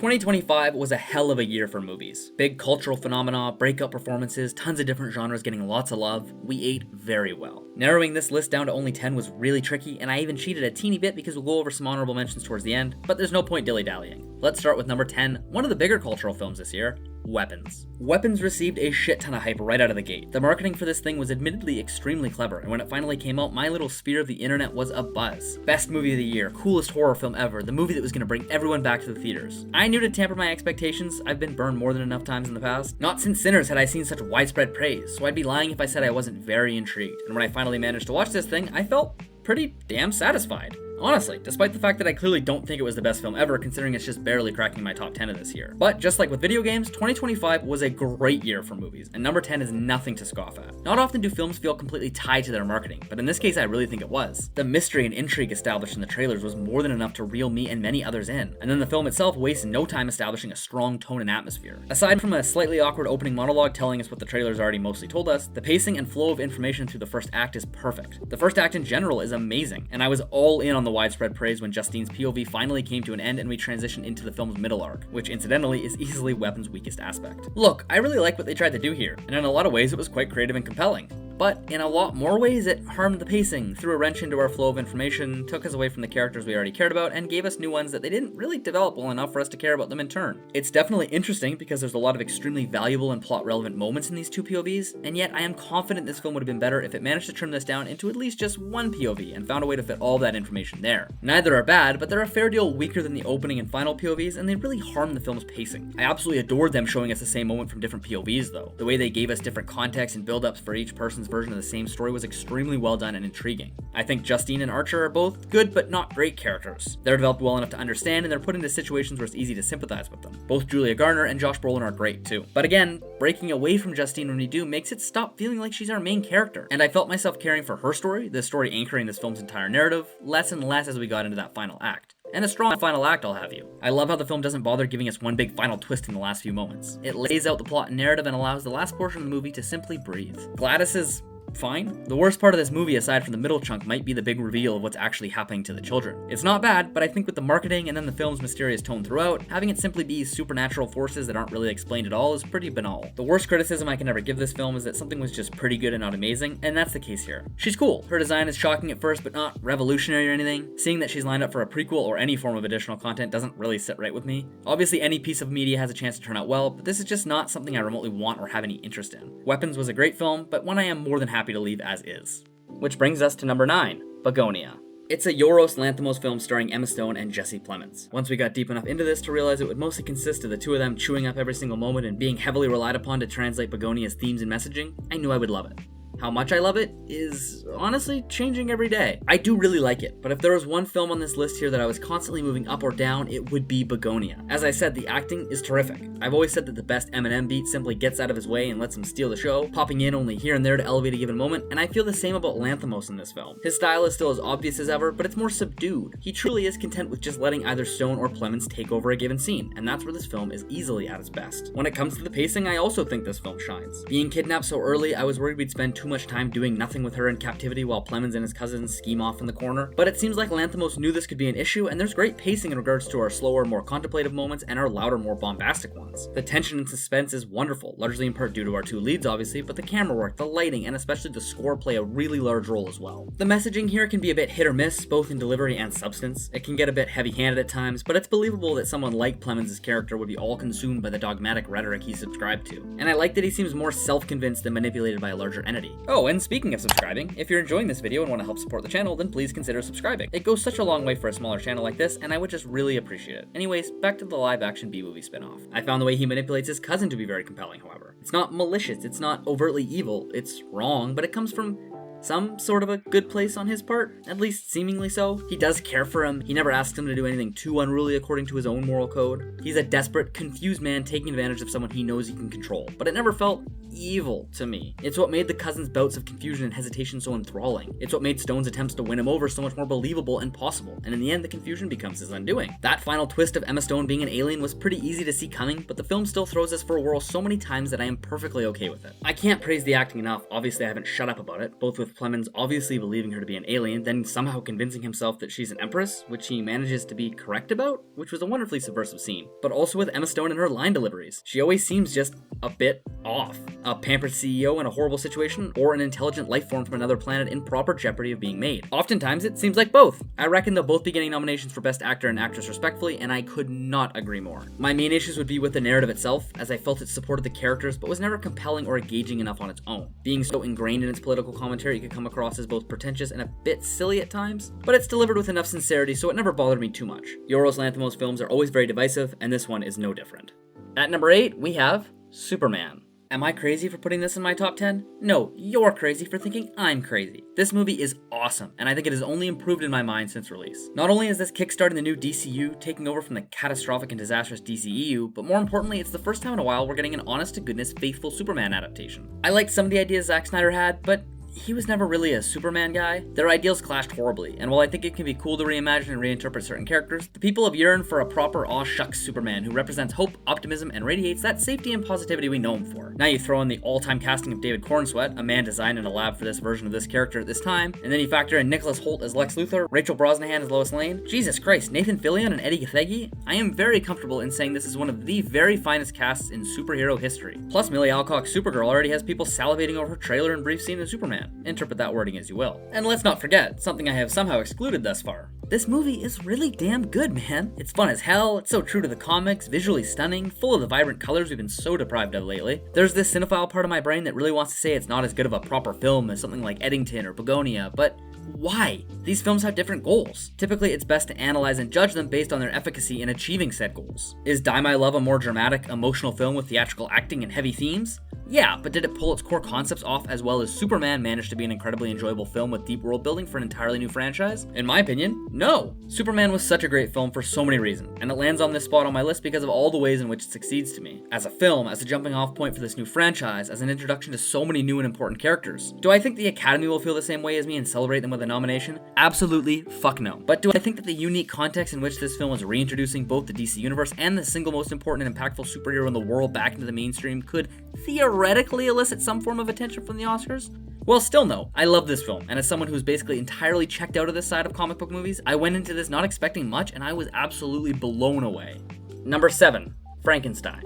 2025 was a hell of a year for movies. Big cultural phenomena, breakout performances, tons of different genres getting lots of love. We ate very well. Narrowing this list down to only 10 was really tricky, and I even cheated a teeny bit because we'll go over some honorable mentions towards the end, but there's no point dilly-dallying. Let's start with number 10, one of the bigger cultural films this year, Weapons. Weapons received a shit ton of hype right out of the gate. The marketing for this thing was admittedly extremely clever, and when it finally came out, my little sphere of the internet was abuzz. Best movie of the year, coolest horror film ever, the movie that was going to bring everyone back to the theaters. I knew to tamper my expectations. I've been burned more than enough times in the past. Not since Sinners had I seen such widespread praise, so I'd be lying if I said I wasn't very intrigued. And when I finally managed to watch this thing, I felt pretty damn satisfied. Honestly, despite the fact that I clearly don't think it was the best film ever, considering it's just barely cracking my top 10 of this year. But just like with video games, 2025 was a great year for movies, and number 10 is nothing to scoff at. Not often do films feel completely tied to their marketing, but in this case I really think it was. The mystery and intrigue established in the trailers was more than enough to reel me and many others in, and then the film itself wastes no time establishing a strong tone and atmosphere. Aside from a slightly awkward opening monologue telling us what the trailers already mostly told us, the pacing and flow of information through the first act is perfect. The first act in general is amazing, and I was all in on the widespread praise when Justine's POV finally came to an end and we transitioned into the film's middle arc, which incidentally is easily Weapon's weakest aspect. Look, I really like what they tried to do here, and in a lot of ways it was quite creative and compelling. But in a lot more ways, it harmed the pacing, threw a wrench into our flow of information, took us away from the characters we already cared about, and gave us new ones that they didn't really develop well enough for us to care about them in turn. It's definitely interesting because there's a lot of extremely valuable and plot-relevant moments in these two POVs, and yet I am confident this film would have been better if it managed to trim this down into at least just one POV and found a way to fit all that information there. Neither are bad, but they're a fair deal weaker than the opening and final POVs, and they really harm the film's pacing. I absolutely adored them showing us the same moment from different POVs though. The way they gave us different context and build-ups for each person's version of the same story was extremely well done and intriguing. I think Justine and Archer are both good but not great characters. They're developed well enough to understand, and they're put into situations where it's easy to sympathize with them. Both Julia Garner and Josh Brolin are great too. But again, breaking away from Justine when we do makes it stop feeling like she's our main character. And I felt myself caring for her story, the story anchoring this film's entire narrative, less and less as we got into that final act. And a strong final act, I'll have you. I love how the film doesn't bother giving us one big final twist in the last few moments. It lays out the plot and narrative and allows the last portion of the movie to simply breathe. Gladys is fine. The worst part of this movie, aside from the middle chunk, might be the big reveal of what's actually happening to the children. It's not bad, but I think with the marketing and then the film's mysterious tone throughout, having it simply be supernatural forces that aren't really explained at all is pretty banal. The worst criticism I can ever give this film is that something was just pretty good and not amazing, and that's the case here. She's cool. Her design is shocking at first, but not revolutionary or anything. Seeing that she's lined up for a prequel or any form of additional content doesn't really sit right with me. Obviously, any piece of media has a chance to turn out well, but this is just not something I remotely want or have any interest in. Weapons was a great film, but one I am more than happy to leave as is. Which brings us to number 9, Begonia. It's a Yorgos Lanthimos film starring Emma Stone and Jesse Plemons. Once we got deep enough into this to realize it would mostly consist of the two of them chewing up every single moment and being heavily relied upon to translate Begonia's themes and messaging, I knew I would love it. How much I love it is honestly changing every day. I do really like it, but if there was one film on this list here that I was constantly moving up or down, it would be Begonia. As I said, the acting is terrific. I've always said that the best Eminem beat simply gets out of his way and lets him steal the show, popping in only here and there to elevate a given moment, and I feel the same about Lanthimos in this film. His style is still as obvious as ever, but it's more subdued. He truly is content with just letting either Stone or Plemons take over a given scene, and that's where this film is easily at its best. When it comes to the pacing, I also think this film shines. Being kidnapped so early, I was worried we'd spend too much time doing nothing with her in captivity while Plemons and his cousins scheme off in the corner, but it seems like Lanthimos knew this could be an issue, and there's great pacing in regards to our slower, more contemplative moments and our louder, more bombastic ones. The tension and suspense is wonderful, largely in part due to our two leads obviously, but the camera work, the lighting, and especially the score play a really large role as well. The messaging here can be a bit hit or miss, both in delivery and substance. It can get a bit heavy-handed at times, but it's believable that someone like Plemons' character would be all consumed by the dogmatic rhetoric he subscribed to. And I like that he seems more self-convinced than manipulated by a larger entity. Oh, and speaking of subscribing, if you're enjoying this video and want to help support the channel, then please consider subscribing. It goes such a long way for a smaller channel like this, and I would just really appreciate it. Anyways, back to the live-action B-movie spin-off. I found the way he manipulates his cousin to be very compelling, however. It's not malicious, it's not overtly evil, it's wrong, but it comes from some sort of a good place on his part, at least seemingly so. He does care for him, he never asks him to do anything too unruly according to his own moral code. He's a desperate, confused man taking advantage of someone he knows he can control, but it never felt evil to me. It's what made the cousins' bouts of confusion and hesitation so enthralling. It's what made Stone's attempts to win him over so much more believable and possible, and in the end the confusion becomes his undoing. That final twist of Emma Stone being an alien was pretty easy to see coming, but the film still throws us for a whirl so many times that I am perfectly okay with it. I can't praise the acting enough, obviously I haven't shut up about it, both with Plemons obviously believing her to be an alien, then somehow convincing himself that she's an empress, which he manages to be correct about, which was a wonderfully subversive scene, but also with Emma Stone and her line deliveries. She always seems just a bit off. A pampered CEO in a horrible situation, or an intelligent life form from another planet in proper jeopardy of being made. Oftentimes it seems like both. I reckon they'll both be getting nominations for Best Actor and Actress respectively, and I could not agree more. My main issues would be with the narrative itself, as I felt it supported the characters but was never compelling or engaging enough on its own. Being so ingrained in its political commentary, it could come across as both pretentious and a bit silly at times, but it's delivered with enough sincerity so it never bothered me too much. Yorgos Lanthimos films are always very divisive, and this one is no different. At number 8, we have Superman. Am I crazy for putting this in my top 10? No, you're crazy for thinking I'm crazy. This movie is awesome, and I think it has only improved in my mind since release. Not only is this kickstarting the new DCU, taking over from the catastrophic and disastrous DCEU, but more importantly, it's the first time in a while we're getting an honest-to-goodness, faithful Superman adaptation. I liked some of the ideas Zack Snyder had, but he was never really a Superman guy. Their ideals clashed horribly, and while I think it can be cool to reimagine and reinterpret certain characters, the people have yearned for a proper aw-shucks Superman who represents hope, optimism, and radiates that safety and positivity we know him for. Now you throw in the all-time casting of David Cornsweet, a man designed in a lab for this version of this character at this time, and then you factor in Nicholas Hoult as Lex Luthor, Rachel Brosnahan as Lois Lane. Jesus Christ, Nathan Fillion and Eddie Gathegi? I am very comfortable in saying this is one of the very finest casts in superhero history. Plus, Millie Alcock's Supergirl already has people salivating over her trailer and brief scene in Superman. Interpret that wording as you will. And let's not forget, something I have somehow excluded thus far. This movie is really damn good, man. It's fun as hell, it's so true to the comics, visually stunning, full of the vibrant colors we've been so deprived of lately. There's this cinephile part of my brain that really wants to say it's not as good of a proper film as something like Eddington or Begonia, but why? These films have different goals. Typically, it's best to analyze and judge them based on their efficacy in achieving said goals. Is Die My Love a more dramatic, emotional film with theatrical acting and heavy themes? Yeah, but did it pull its core concepts off as well as Superman managed to be an incredibly enjoyable film with deep world building for an entirely new franchise? In my opinion, no. Superman was such a great film for so many reasons, and it lands on this spot on my list because of all the ways in which it succeeds to me. As a film, as a jumping off point for this new franchise, as an introduction to so many new and important characters. Do I think the Academy will feel the same way as me and celebrate them with a nomination? Absolutely fuck no. But do I think that the unique context in which this film is reintroducing both the DC Universe and the single most important and impactful superhero in the world back into the mainstream could theoretically elicit some form of attention from the Oscars? Well, still no. I love this film, and as someone who's basically entirely checked out of this side of comic book movies, I went into this not expecting much, and I was absolutely blown away. Number 7, Frankenstein.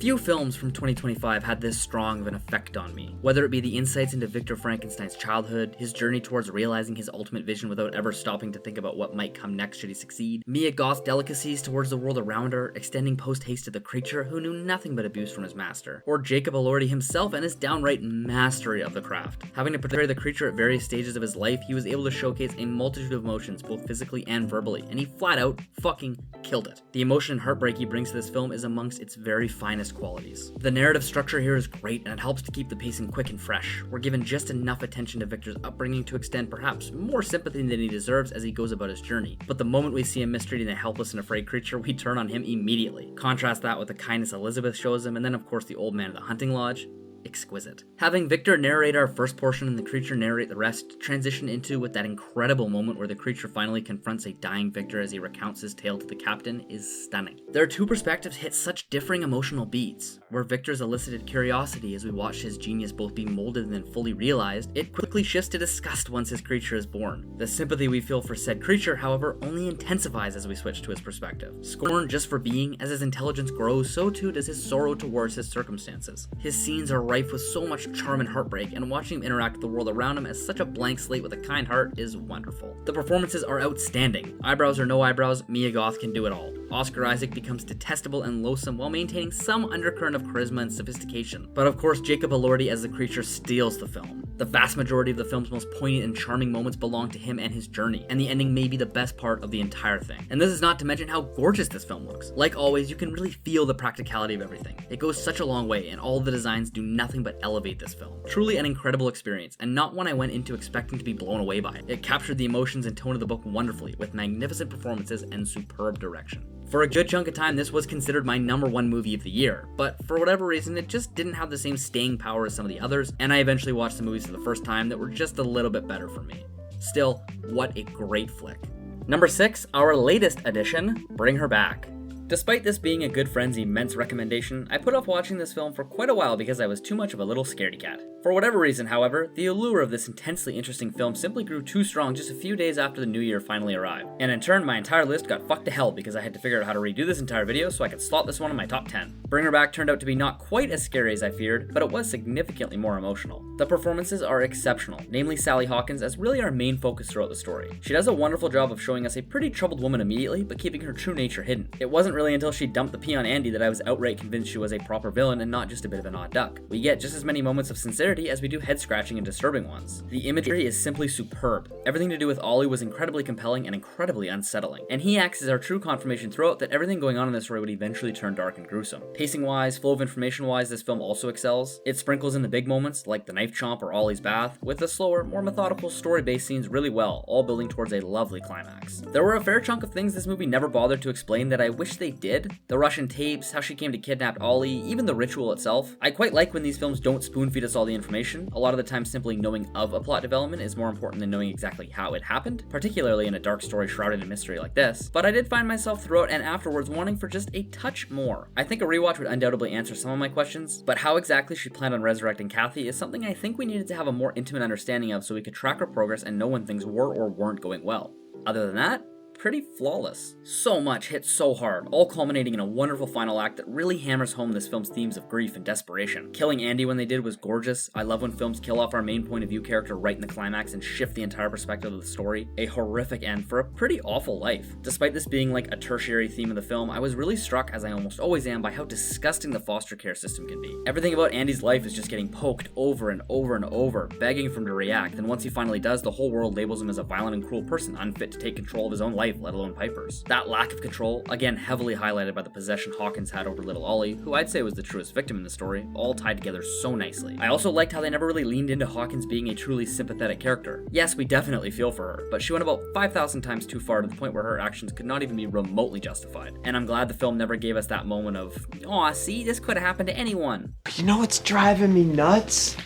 Few films from 2025 had this strong of an effect on me. Whether it be the insights into Victor Frankenstein's childhood, his journey towards realizing his ultimate vision without ever stopping to think about what might come next should he succeed, Mia Goth's delicacies towards the world around her, extending post-haste to the creature who knew nothing but abuse from his master, or Jacob Elordi himself and his downright mastery of the craft. Having to portray the creature at various stages of his life, he was able to showcase a multitude of emotions, both physically and verbally, and he flat out fucking killed it. The emotion and heartbreak he brings to this film is amongst its very finest qualities. The narrative structure here is great, and it helps to keep the pacing quick and fresh. We're given just enough attention to Victor's upbringing to extend perhaps more sympathy than he deserves as he goes about his journey. But the moment we see him mistreating a helpless and afraid creature, we turn on him immediately. Contrast that with the kindness Elizabeth shows him, and then of course the old man at the hunting lodge. Exquisite. Having Victor narrate our first portion and the creature narrate the rest transition into with that incredible moment where the creature finally confronts a dying Victor as he recounts his tale to the captain is stunning. Their two perspectives hit such differing emotional beats. Where Victor's elicited curiosity as we watch his genius both be molded and then fully realized, it quickly shifts to disgust once his creature is born. The sympathy we feel for said creature, however, only intensifies as we switch to his perspective. Scorned just for being, as his intelligence grows, so too does his sorrow towards his circumstances. His scenes are rife with so much charm and heartbreak, and watching him interact with the world around him as such a blank slate with a kind heart is wonderful. The performances are outstanding. Eyebrows or no eyebrows, Mia Goth can do it all. Oscar Isaac becomes detestable and loathsome while maintaining some undercurrent of charisma and sophistication. But of course, Jacob Elordi as the creature steals the film. The vast majority of the film's most poignant and charming moments belong to him and his journey, and the ending may be the best part of the entire thing. And this is not to mention how gorgeous this film looks. Like always, you can really feel the practicality of everything. It goes such a long way, and all the designs do nothing but elevate this film. Truly an incredible experience, and not one I went into expecting to be blown away by. It captured the emotions and tone of the book wonderfully, with magnificent performances and superb direction. For a good chunk of time, this was considered my #1 movie of the year, but for whatever reason, it just didn't have the same staying power as some of the others, and I eventually watched the movies for the first time that were just a little bit better for me. Still, what a great flick. Number 6, our latest addition, Bring Her Back. Despite this being a good friend's immense recommendation, I put off watching this film for quite a while because I was too much of a little scaredy cat. For whatever reason, however, the allure of this intensely interesting film simply grew too strong just a few days after the new year finally arrived. And in turn, my entire list got fucked to hell because I had to figure out how to redo this entire video so I could slot this one in my top 10. Bring Her Back turned out to be not quite as scary as I feared, but it was significantly more emotional. The performances are exceptional, namely Sally Hawkins as really our main focus throughout the story. She does a wonderful job of showing us a pretty troubled woman immediately, but keeping her true nature hidden. It wasn't really until she dumped the pee on Andy that I was outright convinced she was a proper villain and not just a bit of an odd duck. We get just as many moments of sincerity as we do head-scratching and disturbing ones. The imagery is simply superb. Everything to do with Ollie was incredibly compelling and incredibly unsettling, and he acts as our true confirmation throughout that everything going on in this story would eventually turn dark and gruesome. Pacing-wise, flow of information-wise, this film also excels. It sprinkles in the big moments, like the knife chomp or Ollie's bath, with the slower, more methodical story-based scenes really well, all building towards a lovely climax. There were a fair chunk of things this movie never bothered to explain that I wish they did. The Russian tapes, how she came to kidnap Ollie, even the ritual itself. I quite like when these films don't spoon-feed us all the information. A lot of the time simply knowing of a plot development is more important than knowing exactly how it happened, particularly in a dark story shrouded in mystery like this. But I did find myself throughout and afterwards wanting for just a touch more. I think a rewatch would undoubtedly answer some of my questions, but how exactly she planned on resurrecting Kathy is something I think we needed to have a more intimate understanding of so we could track her progress and know when things were or weren't going well. Other than that, pretty flawless. So much hit so hard, all culminating in a wonderful final act that really hammers home this film's themes of grief and desperation. Killing Andy when they did was gorgeous. I love when films kill off our main point of view character right in the climax and shift the entire perspective of the story. A horrific end for a pretty awful life. Despite this being like a tertiary theme of the film, I was really struck, as I almost always am, by how disgusting the foster care system can be. Everything about Andy's life is just getting poked over and over and over, begging for him to react, and once he finally does, the whole world labels him as a violent and cruel person, unfit to take control of his own life, let alone Piper's. That lack of control, again heavily highlighted by the possession Hawkins had over little Ollie, who I'd say was the truest victim in the story, all tied together so nicely. I also liked how they never really leaned into Hawkins being a truly sympathetic character. Yes, we definitely feel for her, but she went about 5,000 times too far to the point where her actions could not even be remotely justified. And I'm glad the film never gave us that moment of, aw, see, this could have happened to anyone. But you know what's driving me nuts?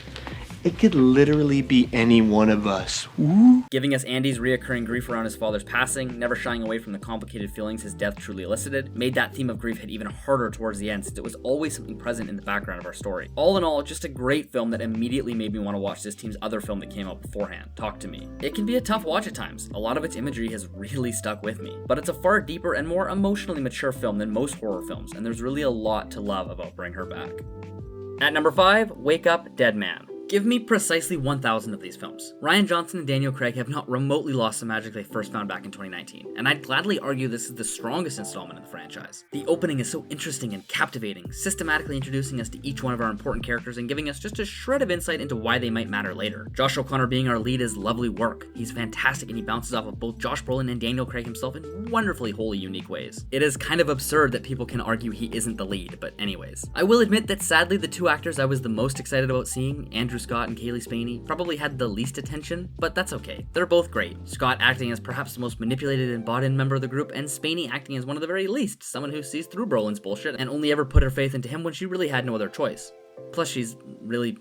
It could literally be any one of us. Ooh. Giving us Andy's reoccurring grief around his father's passing, never shying away from the complicated feelings his death truly elicited, made that theme of grief hit even harder towards the end since it was always something present in the background of our story. All in all, just a great film that immediately made me want to watch this team's other film that came out beforehand, Talk to Me. It can be a tough watch at times. A lot of its imagery has really stuck with me, but it's a far deeper and more emotionally mature film than most horror films, and there's really a lot to love about Bring Her Back. At number 5, Wake Up, Dead Man. Give me precisely 1,000 of these films. Rian Johnson and Daniel Craig have not remotely lost the magic they first found back in 2019, and I'd gladly argue this is the strongest installment in the franchise. The opening is so interesting and captivating, systematically introducing us to each one of our important characters and giving us just a shred of insight into why they might matter later. Josh O'Connor being our lead is lovely work. He's fantastic and he bounces off of both Josh Brolin and Daniel Craig himself in wonderfully wholly unique ways. It is kind of absurd that people can argue he isn't the lead, but anyways. I will admit that sadly the two actors I was the most excited about seeing, Andrew Scott and Kaylee Spaney, probably had the least attention, but that's okay. They're both great. Scott acting as perhaps the most manipulated and bought-in member of the group, and Spaney acting as one of the very least, someone who sees through Brolin's bullshit and only ever put her faith into him when she really had no other choice. Plus she's really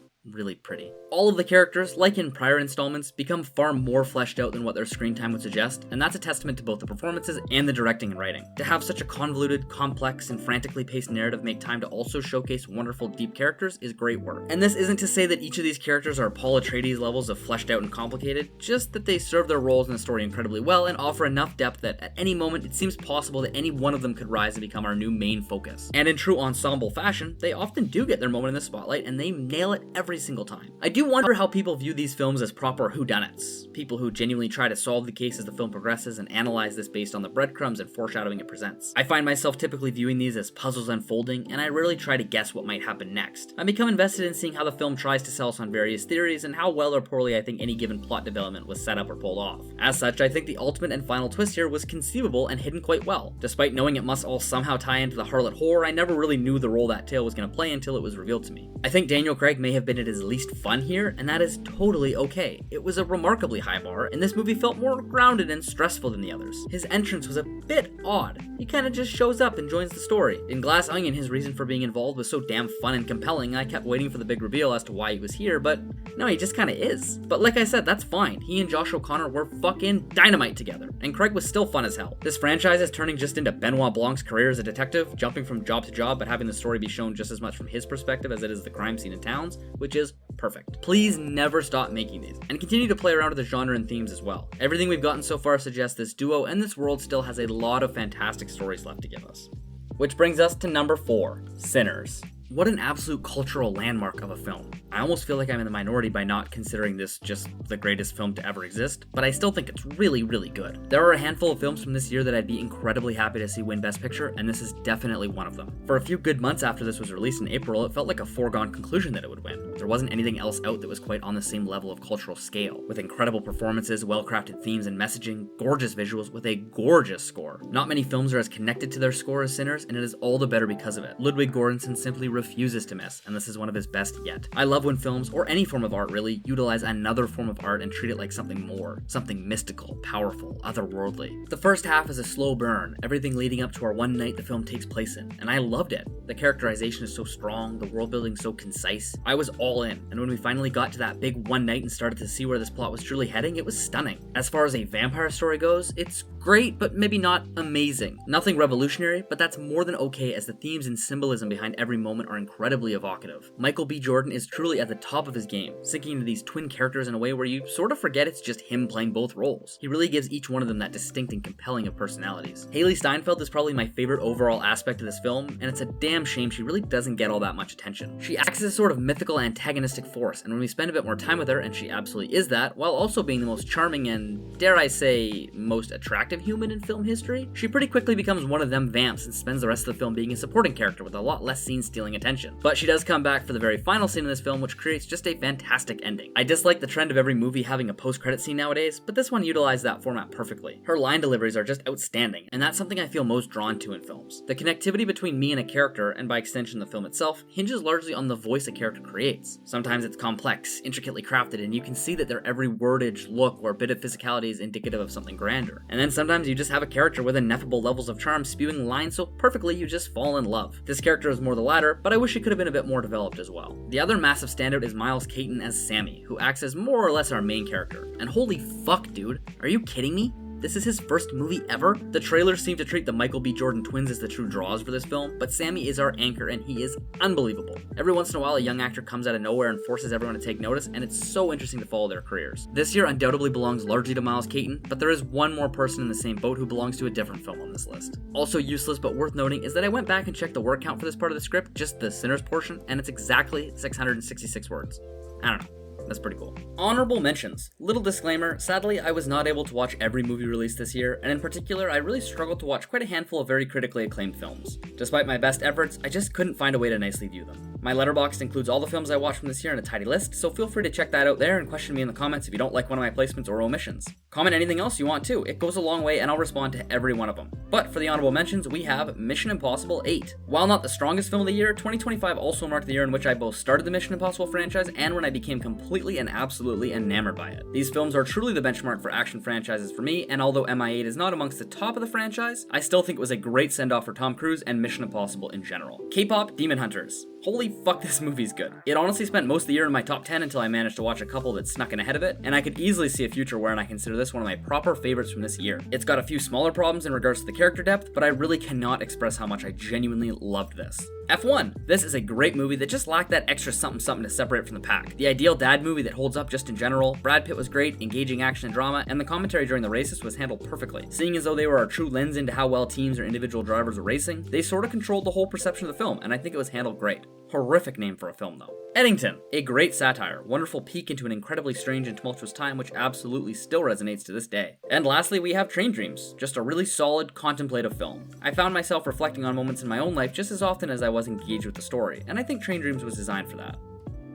pretty. All of the characters, like in prior installments, become far more fleshed out than what their screen time would suggest, and that's a testament to both the performances and the directing and writing. To have such a convoluted, complex, and frantically paced narrative make time to also showcase wonderful, deep characters is great work. And this isn't to say that each of these characters are Paul Atreides levels of fleshed out and complicated, just that they serve their roles in the story incredibly well and offer enough depth that at any moment it seems possible that any one of them could rise and become our new main focus. And in true ensemble fashion, they often do get their moment in the spotlight and they nail it every single time. I do wonder how people view these films as proper whodunits, people who genuinely try to solve the case as the film progresses and analyze this based on the breadcrumbs and foreshadowing it presents. I find myself typically viewing these as puzzles unfolding, and I rarely try to guess what might happen next. I become invested in seeing how the film tries to sell us on various theories and how well or poorly I think any given plot development was set up or pulled off. As such, I think the ultimate and final twist here was conceivable and hidden quite well. Despite knowing it must all somehow tie into the harlot horror, I never really knew the role that tale was going to play until it was revealed to me. I think Daniel Craig may have been at his least fun here, and that is totally okay. It was a remarkably high bar, and this movie felt more grounded and stressful than the others. His entrance was a bit odd. He kinda just shows up and joins the story. In Glass Onion, his reason for being involved was so damn fun and compelling, I kept waiting for the big reveal as to why he was here, but no, he just kinda is. But like I said, that's fine. He and Josh O'Connor were fucking dynamite together, and Craig was still fun as hell. This franchise is turning just into Benoit Blanc's career as a detective, jumping from job to job, but having the story be shown just as much from his perspective as it is the crime scene in Towns, which is perfect. Please never stop making these, and continue to play around with the genre and themes as well. Everything we've gotten so far suggests this duo and this world still has a lot of fantastic stories left to give us. Which brings us to number 4, Sinners. What an absolute cultural landmark of a film. I almost feel like I'm in the minority by not considering this just the greatest film to ever exist, but I still think it's really, really good. There are a handful of films from this year that I'd be incredibly happy to see win Best Picture, and this is definitely one of them. For a few good months after this was released in April, it felt like a foregone conclusion that it would win. There wasn't anything else out that was quite on the same level of cultural scale, with incredible performances, well-crafted themes and messaging, gorgeous visuals, with a gorgeous score. Not many films are as connected to their score as Sinners, and it is all the better because of it. Ludwig Göransson simply refuses to miss, and this is one of his best yet. I love when films, or any form of art really, utilize another form of art and treat it like something more, something mystical, powerful, otherworldly. The first half is a slow burn, everything leading up to our one night the film takes place in, and I loved it. The characterization is so strong, the world building so concise. I was all in, and when we finally got to that big one night and started to see where this plot was truly heading, it was stunning. As far as a vampire story goes, it's great, but maybe not amazing. Nothing revolutionary, but that's more than okay, as the themes and symbolism behind every moment are incredibly evocative. Michael B. Jordan is truly at the top of his game, sinking into these twin characters in a way where you sort of forget it's just him playing both roles. He really gives each one of them that distinct and compelling of personalities. Haley Steinfeld is probably my favorite overall aspect of this film, and it's a damn shame she really doesn't get all that much attention. She acts as a sort of mythical antagonistic force, and when we spend a bit more time with her, and she absolutely is that, while also being the most charming and, dare I say, most attractive human in film history, she pretty quickly becomes one of them vamps and spends the rest of the film being a supporting character with a lot less scene-stealing attention. But she does come back for the very final scene in this film, which creates just a fantastic ending. I dislike the trend of every movie having a post-credit scene nowadays, but this one utilized that format perfectly. Her line deliveries are just outstanding, and that's something I feel most drawn to in films. The connectivity between me and a character, and by extension the film itself, hinges largely on the voice a character creates. Sometimes it's complex, intricately crafted, and you can see that their every wordage, look, or bit of physicality is indicative of something grander. And then sometimes you just have a character with ineffable levels of charm spewing lines so perfectly you just fall in love. This character is more the latter, but I wish it could have been a bit more developed as well. The other massive standout is Miles Caton as Sammy, who acts as more or less our main character. And holy fuck, dude, are you kidding me? This is his first movie ever? The trailers seem to treat the Michael B. Jordan twins as the true draws for this film, but Sammy is our anchor and he is unbelievable. Every once in a while a young actor comes out of nowhere and forces everyone to take notice, and it's so interesting to follow their careers. This year undoubtedly belongs largely to Miles Caton, but there is one more person in the same boat who belongs to a different film on this list. Also useless but worth noting is that I went back and checked the word count for this part of the script, just the Sinners portion, and it's exactly 666 words. I don't know. That's pretty cool. Honorable mentions. Little disclaimer, sadly I was not able to watch every movie released this year, and in particular I really struggled to watch quite a handful of very critically acclaimed films. Despite my best efforts, I just couldn't find a way to nicely view them. My Letterboxd includes all the films I watched from this year in a tidy list, so feel free to check that out there and question me in the comments if you don't like one of my placements or omissions. Comment anything else you want too, it goes a long way and I'll respond to every one of them. But for the honorable mentions, we have Mission Impossible 8. While not the strongest film of the year, 2025 also marked the year in which I both started the Mission Impossible franchise and when I became completely and absolutely enamored by it. These films are truly the benchmark for action franchises for me, and although MI8 is not amongst the top of the franchise, I still think it was a great send-off for Tom Cruise and Mission Impossible in general. K-pop Demon Hunters. Holy fuck, this movie's good. It honestly spent most of the year in my top 10 until I managed to watch a couple that snuck in ahead of it, and I could easily see a future wherein I consider this one of my proper favorites from this year. It's got a few smaller problems in regards to the character depth, but I really cannot express how much I genuinely loved this. F1. This is a great movie that just lacked that extra something to separate from the pack. The ideal dad movie that holds up just in general. Brad Pitt was great, engaging action and drama, and the commentary during the races was handled perfectly. Seeing as though they were our true lens into how well teams or individual drivers were racing, they sort of controlled the whole perception of the film, and I think it was handled great. Horrific name for a film though. Eddington, a great satire, wonderful peek into an incredibly strange and tumultuous time which absolutely still resonates to this day. And lastly, we have Train Dreams, just a really solid, contemplative film. I found myself reflecting on moments in my own life just as often as I was engaged with the story, and I think Train Dreams was designed for that.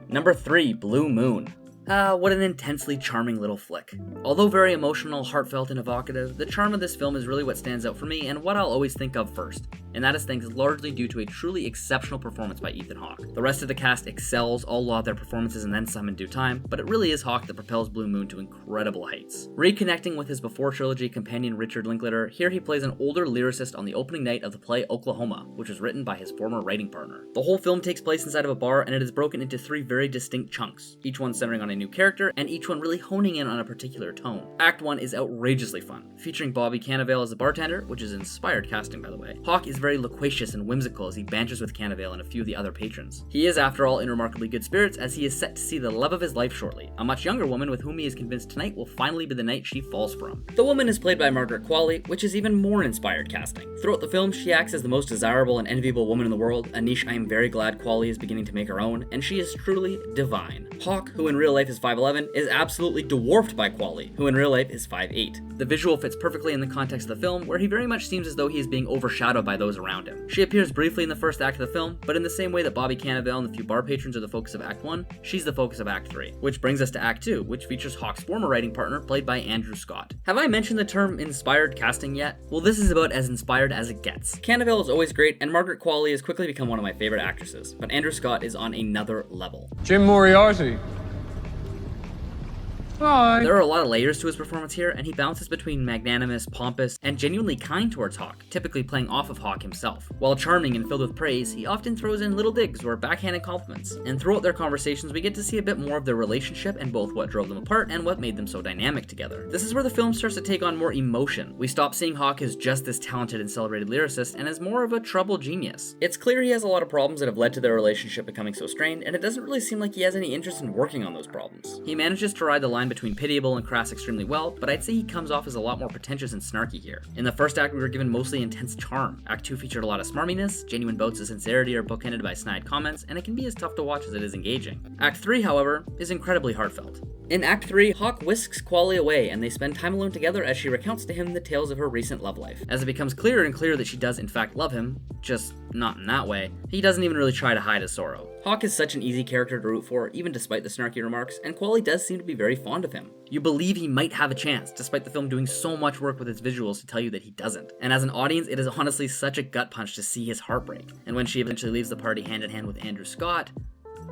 Number 3, Blue Moon. What an intensely charming little flick. Although very emotional, heartfelt, and evocative, the charm of this film is really what stands out for me and what I'll always think of first. and that is thanks largely due to a truly exceptional performance by Ethan Hawke. The rest of the cast excels, all laud their performances and then some in due time, but it really is Hawke that propels Blue Moon to incredible heights. Reconnecting with his before trilogy companion Richard Linklater, here he plays an older lyricist on the opening night of the play Oklahoma, which was written by his former writing partner. The whole film takes place inside of a bar, and it is broken into 3 very distinct chunks, each one centering on a new character, and each one really honing in on a particular tone. Act 1 is outrageously fun, featuring Bobby Cannavale as the bartender, which is inspired casting by the way. Hawke is very loquacious and whimsical as he banters with Cannavale and a few of the other patrons. He is, after all, in remarkably good spirits as he is set to see the love of his life shortly, a much younger woman with whom he is convinced tonight will finally be the night she falls for him. The woman is played by Margaret Qualley, which is even more inspired casting. Throughout the film, she acts as the most desirable and enviable woman in the world, a niche I am very glad Qualley is beginning to make her own, and she is truly divine. Hawke, who in real life is 5'11", is absolutely dwarfed by Qualley, who in real life is 5'8". The visual fits perfectly in the context of the film, where he very much seems as though he is being overshadowed by those around him. She appears briefly in the first act of the film, but in the same way that Bobby Cannavale and the few bar patrons are the focus of Act 1, she's the focus of Act 3. Which brings us to Act 2, which features Hawke's former writing partner, played by Andrew Scott. Have I mentioned the term inspired casting yet? Well, this is about as inspired as it gets. Cannavale is always great, and Margaret Qualley has quickly become one of my favorite actresses, but Andrew Scott is on another level. Jim Moriarty. Hi. There are a lot of layers to his performance here, and he bounces between magnanimous, pompous, and genuinely kind towards Hawke, typically playing off of Hawke himself. While charming and filled with praise, he often throws in little digs or backhanded compliments, and throughout their conversations we get to see a bit more of their relationship and both what drove them apart and what made them so dynamic together. This is where the film starts to take on more emotion. We stop seeing Hawke as just this talented and celebrated lyricist and as more of a troubled genius. It's clear he has a lot of problems that have led to their relationship becoming so strained, and it doesn't really seem like he has any interest in working on those problems. He manages to ride the line between pitiable and crass extremely well, but I'd say he comes off as a lot more pretentious and snarky here. In the first act, we were given mostly intense charm. Act 2 featured a lot of smarminess, genuine bouts of sincerity are bookended by snide comments, and it can be as tough to watch as it is engaging. Act 3, however, is incredibly heartfelt. In Act 3, Hawke whisks Qualley away, and they spend time alone together as she recounts to him the tales of her recent love life. As it becomes clearer and clearer that she does in fact love him, just not in that way, he doesn't even really try to hide his sorrow. Hawke is such an easy character to root for, even despite the snarky remarks, and Qualley does seem to be very fond of him. You believe he might have a chance, despite the film doing so much work with its visuals to tell you that he doesn't. And as an audience, it is honestly such a gut punch to see his heartbreak. And when she eventually leaves the party hand in hand with Andrew Scott,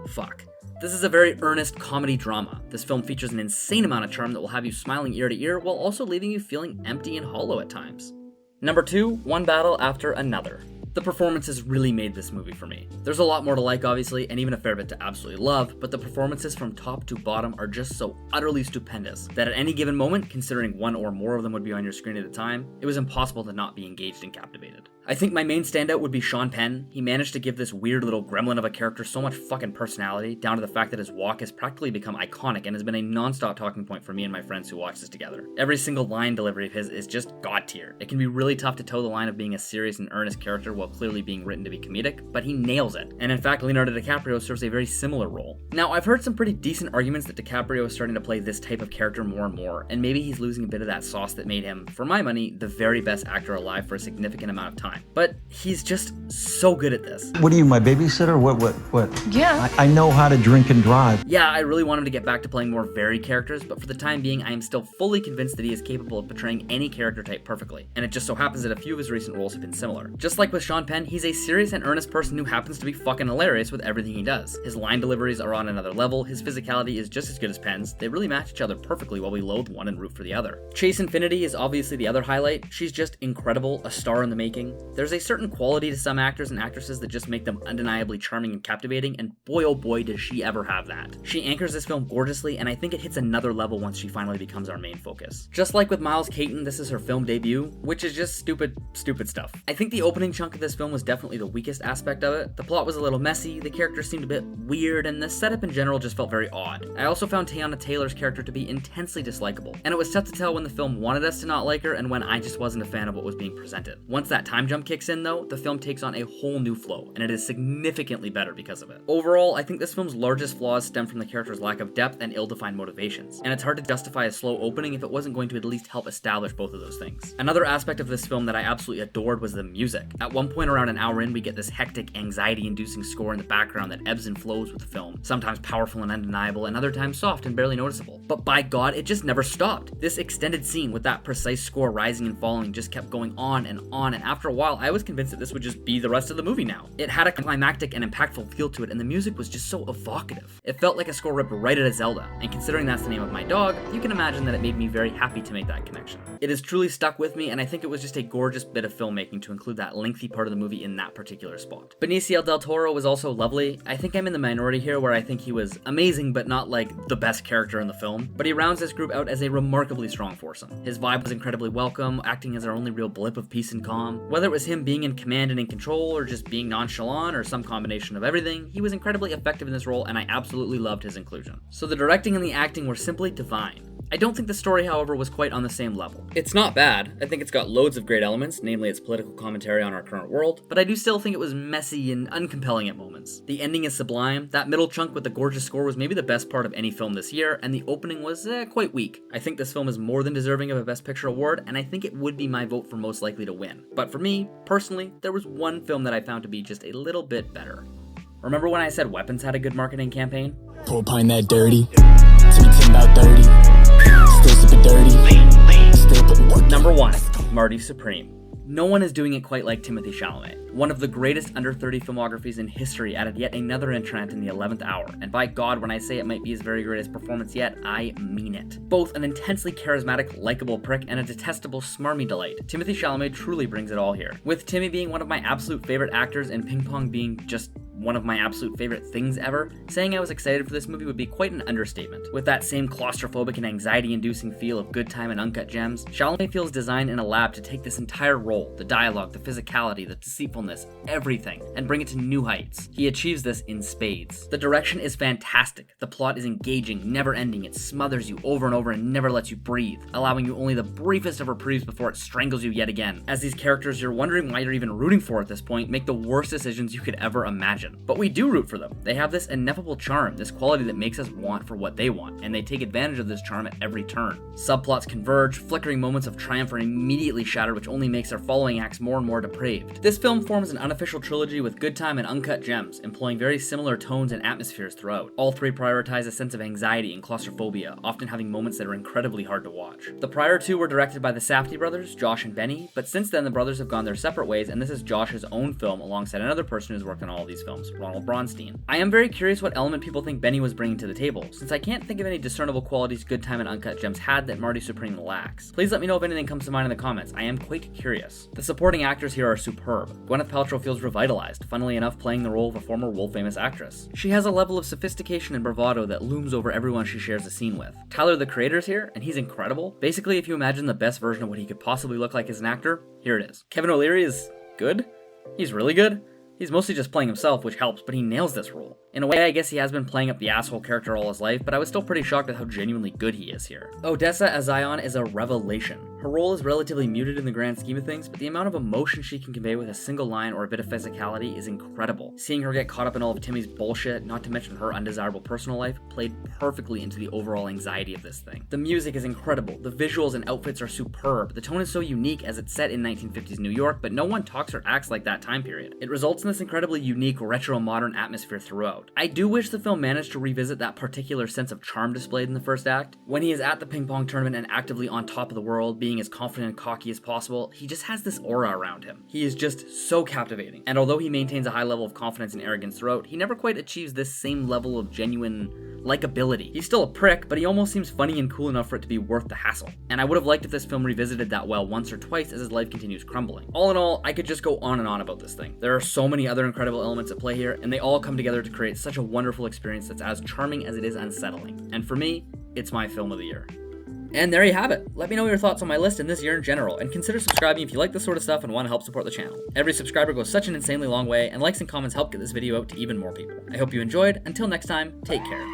fuck. This is a very earnest comedy drama. This film features an insane amount of charm that will have you smiling ear to ear while also leaving you feeling empty and hollow at times. Number 2, one battle after another. The performances really made this movie for me. There's a lot more to like, obviously, and even a fair bit to absolutely love, but the performances from top to bottom are just so utterly stupendous that at any given moment, considering one or more of them would be on your screen at a time, it was impossible to not be engaged and captivated. I think my main standout would be Sean Penn. He managed to give this weird little gremlin of a character so much fucking personality, down to the fact that his walk has practically become iconic and has been a non-stop talking point for me and my friends who watch this together. Every single line delivery of his is just god tier. It can be really tough to toe the line of being a serious and earnest character while clearly being written to be comedic, but he nails it. And in fact, Leonardo DiCaprio serves a very similar role. Now, I've heard some pretty decent arguments that DiCaprio is starting to play this type of character more and more, and maybe he's losing a bit of that sauce that made him, for my money, the very best actor alive for a significant amount of time. But he's just so good at this. What are you, my babysitter? What? Yeah. I know how to drink and drive. Yeah, I really want him to get back to playing more varied characters, but for the time being, I am still fully convinced that he is capable of portraying any character type perfectly, and it just so happens that a few of his recent roles have been similar. Just like with Sean Penn, he's a serious and earnest person who happens to be fucking hilarious with everything he does. His line deliveries are on another level, his physicality is just as good as Penn's, they really match each other perfectly while we loathe one and root for the other. Chase Infinity is obviously the other highlight. She's just incredible, a star in the making. There's a certain quality to some actors and actresses that just make them undeniably charming and captivating, and boy oh boy does she ever have that. She anchors this film gorgeously, and I think it hits another level once she finally becomes our main focus. Just like with Miles Caton, this is her film debut, which is just stupid stuff. I think the opening chunk of this film was definitely the weakest aspect of it. The plot was a little messy, the characters seemed a bit weird, and the setup in general just felt very odd. I also found Teyana Taylor's character to be intensely dislikable, and it was tough to tell when the film wanted us to not like her and when I just wasn't a fan of what was being presented. Once that time jump kicks in though, the film takes on a whole new flow, and it is significantly better because of it. Overall, I think this film's largest flaws stem from the character's lack of depth and ill-defined motivations, and it's hard to justify a slow opening if it wasn't going to at least help establish both of those things. Another aspect of this film that I absolutely adored was the music. At one point around an hour in, we get this hectic, anxiety-inducing score in the background that ebbs and flows with the film, sometimes powerful and undeniable, and other times soft and barely noticeable. But by God, it just never stopped. This extended scene with that precise score rising and falling just kept going on, and after a while, I was convinced that this would just be the rest of the movie now. It had a climactic and impactful feel to it, and the music was just so evocative. It felt like a score ripped right out of Zelda, and considering that's the name of my dog, you can imagine that it made me very happy to make that connection. It has truly stuck with me, and I think it was just a gorgeous bit of filmmaking to include that lengthy part of the movie in that particular spot. Benicio del Toro was also lovely. I think I'm in the minority here where I think he was amazing, but not like the best character in the film. But he rounds this group out as a remarkably strong foursome. His vibe was incredibly welcome, acting as our only real blip of peace and calm. Whether it was him being in command and in control, or just being nonchalant, or some combination of everything, he was incredibly effective in this role, and I absolutely loved his inclusion. So the directing and the acting were simply divine. I don't think the story, however, was quite on the same level. It's not bad. I think it's got loads of great elements, namely its political commentary on our current world, but I do still think it was messy and uncompelling at moments. The ending is sublime. That middle chunk with the gorgeous score was maybe the best part of any film this year, and the opening was quite weak. I think this film is more than deserving of a Best Picture award, and I think it would be my vote for most likely to win. But for me, personally, there was one film that I found to be just a little bit better. Remember when I said Weapons had a good marketing campaign? Pull pint that dirty. To be 10 about 30. Still sipping dirty. Still putting work. Number 1, Marty Supreme. No one is doing it quite like Timothée Chalamet. One of the greatest under 30 filmographies in history added yet another entrant in the 11th hour, and by God, when I say it might be his very greatest performance yet, I mean it. Both an intensely charismatic, likable prick and a detestable, smarmy delight, Timothée Chalamet truly brings it all here. With Timmy being one of my absolute favorite actors and Ping Pong being just one of my absolute favorite things ever, saying I was excited for this movie would be quite an understatement. With that same claustrophobic and anxiety-inducing feel of Good Time and Uncut Gems, Chalamet feels designed in a lab to take this entire role, the dialogue, the physicality, the deceitfulness, everything, and bring it to new heights. He achieves this in spades. The direction is fantastic. The plot is engaging, never-ending. It smothers you over and over and never lets you breathe, allowing you only the briefest of reprieves before it strangles you yet again. As these characters you're wondering why you're even rooting for at this point make the worst decisions you could ever imagine. But we do root for them. They have this ineffable charm, this quality that makes us want for what they want, and they take advantage of this charm at every turn. Subplots converge, flickering moments of triumph are immediately shattered, which only makes their following acts more and more depraved. This film forms an unofficial trilogy with Good Time and Uncut Gems, employing very similar tones and atmospheres throughout. All three prioritize a sense of anxiety and claustrophobia, often having moments that are incredibly hard to watch. The prior two were directed by the Safdie brothers, Josh and Benny, but since then the brothers have gone their separate ways, and this is Josh's own film alongside another person who's worked on all of these films, Ronald Bronstein. I am very curious what element people think Benny was bringing to the table, since I can't think of any discernible qualities Good Time and Uncut Gems had that Marty Supreme lacks. Please let me know if anything comes to mind in the comments. I am quite curious. The supporting actors here are superb. Gwyneth Paltrow feels revitalized, funnily enough playing the role of a former world-famous actress. She has a level of sophistication and bravado that looms over everyone she shares a scene with. Tyler, the creator's here, and he's incredible. Basically, if you imagine the best version of what he could possibly look like as an actor, here it is. Kevin O'Leary is good. He's really good. He's mostly just playing himself, which helps, but he nails this role. In a way, I guess he has been playing up the asshole character all his life, but I was still pretty shocked at how genuinely good he is here. Odessa Azion is a revelation. Her role is relatively muted in the grand scheme of things, but the amount of emotion she can convey with a single line or a bit of physicality is incredible. Seeing her get caught up in all of Timmy's bullshit, not to mention her undesirable personal life, played perfectly into the overall anxiety of this thing. The music is incredible, the visuals and outfits are superb, the tone is so unique as it's set in 1950s New York, but no one talks or acts like that time period. It results in this incredibly unique retro-modern atmosphere throughout. I do wish the film managed to revisit that particular sense of charm displayed in the first act. When he is at the ping pong tournament and actively on top of the world, being as confident and cocky as possible, he just has this aura around him. He is just so captivating. And although he maintains a high level of confidence and arrogance throughout, he never quite achieves this same level of genuine likability. He's still a prick, but he almost seems funny and cool enough for it to be worth the hassle. And I would have liked if this film revisited that well once or twice as his life continues crumbling. All in all, I could just go on and on about this thing. There are so many other incredible elements at play here, and they all come together to create such a wonderful experience that's as charming as it is unsettling. And for me, it's my film of the year. And there you have it. Let me know your thoughts on my list and this year in general, and consider subscribing if you like this sort of stuff and want to help support the channel. Every subscriber goes such an insanely long way, and likes and comments help get this video out to even more people. I hope you enjoyed. Until next time, take care.